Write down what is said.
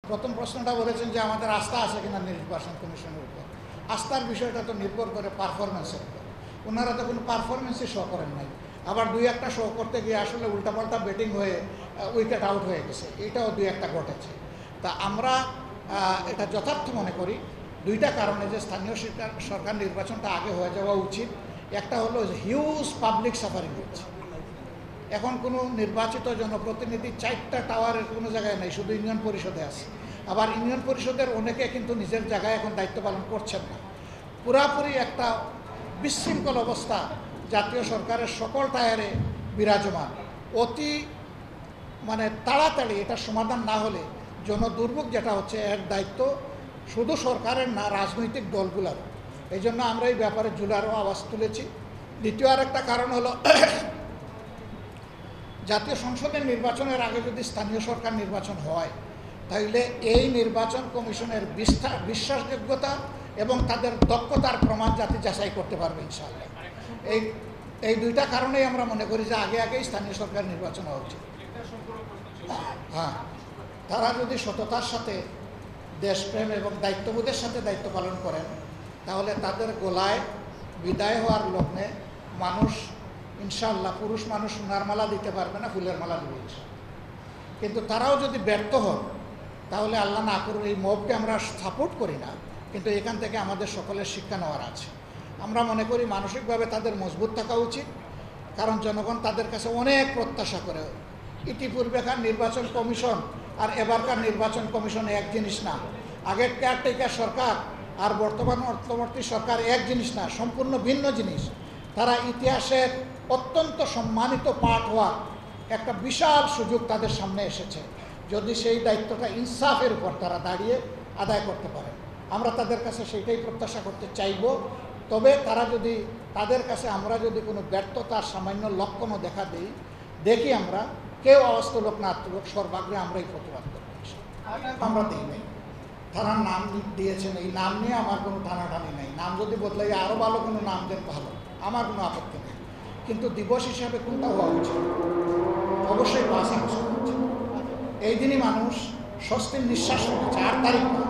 প্রথম প্রশ্নটা বলেছেন যে আমাদের আস্থা আছে কিনা নির্বাচন কমিশনের উপর। আস্থার বিষয়টা তো নির্ভর করে পারফরমেন্সের উপর। ওনারা তো কোনো পারফরমেন্সই শো করেন নাই, আবার দুই একটা শো করতে গিয়ে আসলে উল্টাপাল্টা ব্যাটিং হয়ে উইকেট আউট হয়ে গেছে, এটাও দুই একটা ঘটেছে। তা আমরা এটা যথার্থ মনে করি দুইটা কারণে যে স্থানীয় সরকার নির্বাচনটা আগে হয়ে যাওয়া উচিত। একটা হলো হিউজ পাবলিক সাফারিং হচ্ছে, এখন কোনো নির্বাচিত জনপ্রতিনিধি 4টা টাওয়ারের কোনো জায়গায় নেই, শুধু ইউনিয়ন পরিষদে আছে। আবার ইউনিয়ন পরিষদের অনেকে কিন্তু নিজের জায়গায় এখন দায়িত্ব পালন করছেন না। পুরাপুরি একটা বিশৃঙ্খল অবস্থা জাতীয় সরকারের সকল টায়ারে বিরাজমান। অতি তাড়াতাড়ি এটা সমাধান না হলে জনদুর্ভোগ যেটা হচ্ছে এর দায়িত্ব শুধু সরকারের না, রাজনৈতিক দলগুলোর। এই জন্য আমরা এই ব্যাপারে জুলারও আওয়াজ তুলেছি। দ্বিতীয় আরেকটা কারণ হলো জাতীয় সংসদের নির্বাচনের আগে যদি স্থানীয় সরকার নির্বাচন হয় তাহলে এই নির্বাচন কমিশনের বিশ্বাসযোগ্যতা এবং তাদের দক্ষতার প্রমাণ জাতি যাচাই করতে পারবে ইনশাআল্লাহ। এই দুইটা কারণেই আমরা মনে করি যে আগেই স্থানীয় সরকার নির্বাচন হওয়া উচিত। হ্যাঁ, তারা যদি সততার সাথে দেশপ্রেম এবং দায়িত্ববোধের সাথে দায়িত্ব পালন করেন তাহলে তাদের গলায় বিদায় হওয়ার লগ্নে মানুষ ইনশাআল্লাহ, পুরুষ মানুষ সোনার মালা দিতে পারবে না, ফুলের মালা দেবে। কিন্তু তারাও যদি ব্যর্থ হন তাহলে আল্লাহ না করুন, এই মবকে আমরা সাপোর্ট করি না, কিন্তু এখান থেকে আমাদের সকলের শিক্ষা নেওয়ার আছে। আমরা মনে করি মানসিকভাবে তাদের মজবুত থাকা উচিত, কারণ জনগণ তাদের কাছে অনেক প্রত্যাশা করে। ইতিপূর্বেকার নির্বাচন কমিশন আর এবারকার নির্বাচন কমিশন এক জিনিস না। আগের কেয়ারটেকার সরকার আর বর্তমান অন্তর্বর্তী সরকার এক জিনিস না, সম্পূর্ণ ভিন্ন জিনিস। তারা ইতিহাসের অত্যন্ত সম্মানিত পাঠ হওয়ার একটা বিশাল সুযোগ তাদের সামনে এসেছে, যদি সেই দায়িত্বটা ইনসাফের উপর তারা দাঁড়িয়ে আদায় করতে পারে। আমরা তাদের কাছে সেইটাই প্রত্যাশা করতে চাইব। তবে তাদের কাছে আমরা যদি কোনো ব্যর্থতার সামান্য লক্ষণও দেখি আমরা কেউ আওয়াজ তুলুক না তুলুক, সর্বাগ্রে আমরাই প্রতিবাদ করব। আমরা দিই নাই, থানার নাম দিয়েছেন, এই নাম নিয়ে আমার কোনো টানাটানি নেই। নাম যদি বদলাই আরও ভালো কোনো নাম দেন ভালো, আমার কোনো আপত্তি নেই। কিন্তু দিবস হিসাবে কোনটা হওয়া উচিত? অবশ্যই 5 আগস্ট হওয়া উচিত। এই দিনই মানুষ স্বস্তির নিঃশ্বাস নিচ্ছে, 8 তারিখ না।